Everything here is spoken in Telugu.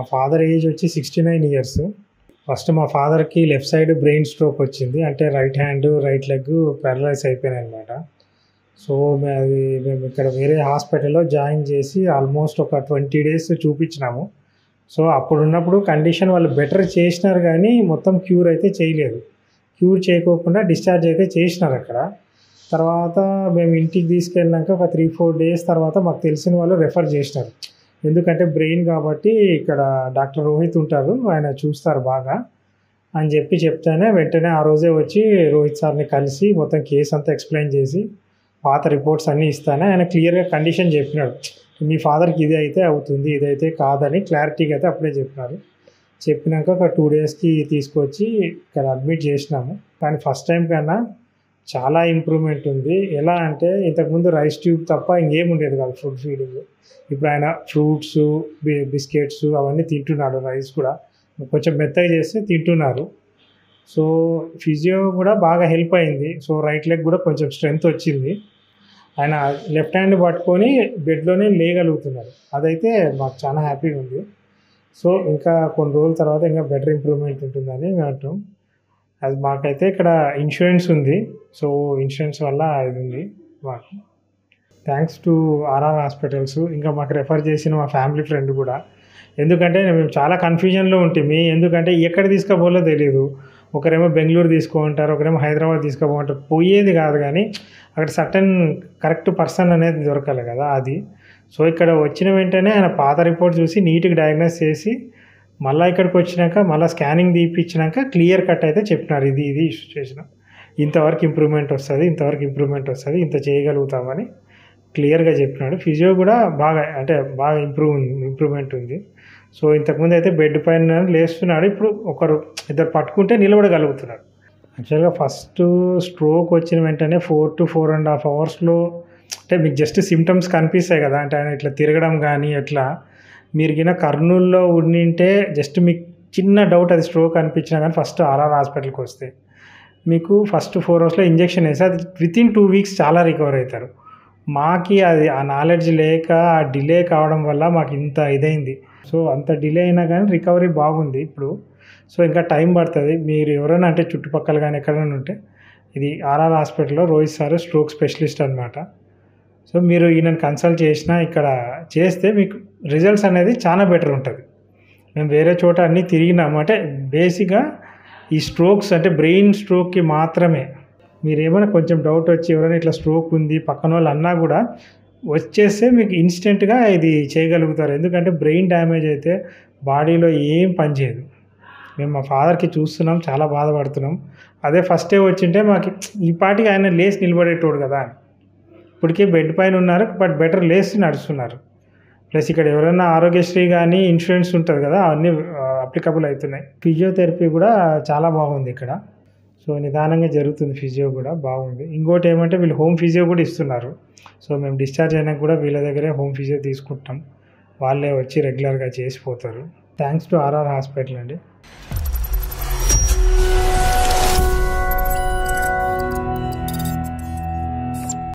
మా ఫాదర్ ఏజ్ వచ్చి 69 ఇయర్స్. ఫస్ట్ మా ఫాదర్‌కి లెఫ్ట్ సైడ్ బ్రెయిన్ స్ట్రోక్ వచ్చింది. అంటే right hand, right leg paralyse అయిపోయినాయన్నమాట. సో, మేము ఇక్కడ వేరే హాస్పిటల్‌లో జాయిన్ చేసి ఆల్మోస్ట్ ఒక 20 డేస్ చూపించినాము. సో, అప్పుడున్నప్పుడు కండిషన్ వాళ్ళు బెటర్ చేసినారు గానీ, మొత్తం క్యూర్ అయితే చేయలేదు. క్యూర్ చేయకోకుండా డిశ్చార్జ్ అయితే చేసినారక్కడ. తర్వాత మేము ఇంటికి తీసుకెళ్ళినాక ఒక 3, 4 డేస్ తర్వాత మాకు తెలిసిన వాళ్ళు రెఫర్ చేసినారు. ఎందుకంటే బ్రెయిన్ కాబట్టి ఇక్కడ డాక్టర్ రోహిత్ ఉంటారు. ఆయన చూస్తారు బాగా అని చెప్తేనే వెంటనే ఆ రోజే వచ్చి రోహిత్ సార్‌ని కలిసి మొత్తం కేస్ అంతా ఎక్స్‌ప్లెయిన్ చేసి, పాత రిపోర్ట్స్ అన్నీ ఇస్తానే ఆయన క్లియర్‌గా కండిషన్ చెప్పినాడు. మీ ఫాదర్‌కి ఇది అయితే అవుతుంది, ఇదైతే కాదని క్లారిటీగా అయితే అప్పుడే చెప్పినారు. చెప్పినాక ఒక 2 డేస్‌కి తీసుకొచ్చి ఇక్కడ అడ్మిట్ చేసినాము. కానీ ఫస్ట్ టైం కన్నా చాలా ఇంప్రూవ్‌మెంట్ ఉంది. ఎలా అంటే ఇంతకుముందు రైస్ ట్యూబ్ తప్ప ఇంకేముండేది కాదు ఫుడ్ ఫీడింగ్. ఇప్పుడు ఆయన ఫ్రూట్స్, బిస్కెట్స్ అవన్నీ తింటున్నాడు. రైస్ కూడా కొంచెం మెత్తగా చేస్తే తింటున్నారు. సో, ఫిజియో కూడా బాగా హెల్ప్ అయింది. సో, రైట్ లెగ్ కూడా కొంచెం స్ట్రెంత్ వచ్చింది. ఆయన లెఫ్ట్ హ్యాండ్ పట్టుకొని బెడ్‌లోనే లేయగలుగుతున్నారు. అదైతే మాకు చాలా హ్యాపీగా ఉంది. సో, ఇంకా కొన్ని రోజుల తర్వాత ఇంకా బెటర్ ఇంప్రూవ్‌మెంట్ ఉంటుందని మేము అంటాం. అది మాకైతే ఇక్కడ ఇన్సూరెన్స్ ఉంది. సో, ఇన్సూరెన్స్ వల్ల ఇది ఉంది మాకు. Thanks to R R hospitals. ఇంకా మాకు రెఫర్ చేసిన మా ఫ్యామిలీ ఫ్రెండ్ కూడా. ఎందుకంటే మేము చాలా కన్‌ఫ్యూజన్‌లో ఉంటిమి. ఎందుకంటే ఎక్కడ తీసుకుపోవాలో తెలీదు. ఒకరేమో బెంగుళూరు తీసుకోమంటారు, ఒకరేమో హైదరాబాద్ తీసుకోపోమంటారు. పోయేది కాదు కానీ అక్కడ సర్టెన్ కరెక్ట్ పర్సన్ అనేది దొరకాలి కదా అది. సో, ఇక్కడ వచ్చిన వెంటనే ఆయన పాత రిపోర్ట్ చూసి నీట్‌గా డయాగ్నోస్ చేసి మళ్ళా ఇక్కడికి వచ్చినాక మళ్ళా స్కానింగ్ తీపిచ్చినాక క్లియర్ కట్ అయితే చెప్పినారు. ఇది సిట్యుయేషన్. ఇంతవరకు ఇంప్రూవ్‌మెంట్ వస్తది, ఇంత చేయగలుగుతామని క్లియర్‌గా చెప్పినాడు. ఫిజియో కూడా బాగా ఇంప్రూవ్‌మెంట్ ఉంది. సో, ఇంతకుముందు అయితే బెడ్ పైన లేస్తున్నాడు. ఇప్పుడు ఇద్దరు పట్టుకుంటే నిలబడగలుగుతున్నాడు. యాక్చువల్‌గా ఫస్ట్ స్ట్రోక్ వచ్చిన వెంటనే 4-4.5 అవర్స్‌లో అంటే మీకు జస్ట్ సిమ్టమ్స్ కనిపిస్తాయి కదా! అంటే ఆయన ఇట్లా తిరగడం గానీ ఎట్లా మీరు గిన కర్నూల్‌లో ఉండింటే జస్ట్ మీకు చిన్న డౌట్ అది స్ట్రోక్ అనిపించినా కానీ ఫస్ట్ ఆర్ఆర్ హాస్పిటల్‌కి వస్తే మీకు ఫస్ట్ 4 అవర్స్‌లో ఇంజెక్షన్ వేసి అది వితిన్ 2 వీక్స్ చాలా రికవర్ అవుతారు. మాకి అది ఆ నాలెడ్జ్ లేక ఆ డిలే కావడం వల్ల మాకు ఇంత ఇదైంది. సో, అంత డిలే అయినా కానీ రికవరీ బాగుంది ఇప్పుడు. సో, ఇంకా టైం పడతది. మీరు ఎవరైనా అంటే చుట్టుపక్కల గానీ ఎక్కడైనా ఉంటే ఇది ఆర్ఆర్ హాస్పిటల్‌లో రోహిత్ సార్ స్ట్రోక్ స్పెషలిస్ట్ అనమాట. సో, మీరు ఈయనని కన్సల్ట్ చేసినా ఇక్కడ చేస్తే మీకు రిజల్ట్స్ అనేది చాలా బెటర్ ఉంటది. మేము వేరే చోట అన్నీ తిరిగినాము. అంటే బేసిక్‌గా ఈ స్ట్రోక్స్ అంటే బ్రెయిన్ స్ట్రోక్‌కి మాత్రమే. మీరేమైనా కొంచెం డౌట్ వచ్చి ఎవరైనా ఇట్లా స్ట్రోక్ ఉంది పక్కనోళ్ళు అన్నా కూడా వచ్చేస్తే మీకు ఇన్‌స్టెంట్‌గా ఇది చేయగలుగుతారు. ఎందుకంటే బ్రెయిన్ డ్యామేజ్ అయితే బాడీలో ఏం పని చేయదు. మేము మా ఫాదర్‌కి చూస్తున్నాం, చాలా బాధపడుతున్నాం. అదే ఫస్టే వచ్చింటే మాకు ఈ పాటికి ఆయన లేసి నిలబడేటోడు కదా! ఇప్పటికే బెడ్ పైన ఉన్నారు. బట్ బెటర్ లేసి నడుస్తున్నారు. ప్లస్ ఇక్కడ ఎవరైనా ఆరోగ్యశ్రీ గానీ ఇన్సూరెన్స్ ఉంటది కదా! అవన్నీ అప్లికబుల్ అవుతున్నాయి. ఫిజియోథెరపీ కూడా చాలా బాగుంది ఇక్కడ. సో, నిదానంగా జరుగుతుంది ఫిజియో కూడా బాగుంది. ఇంకోటేమంటే వీళ్ళు హోమ్ ఫిజియో కూడా ఇస్తున్నారు. సో, మేము డిశ్చార్జ్ అయినాక కూడా వీళ్ళ దగ్గరే హోమ్ ఫిజియో తీసుకుంటాం. వాళ్ళే వచ్చి రెగ్యులర్‌గా చేసిపోతారు. థ్యాంక్స్ టు ఆర్ఆర్ హాస్పిటల్ అండి.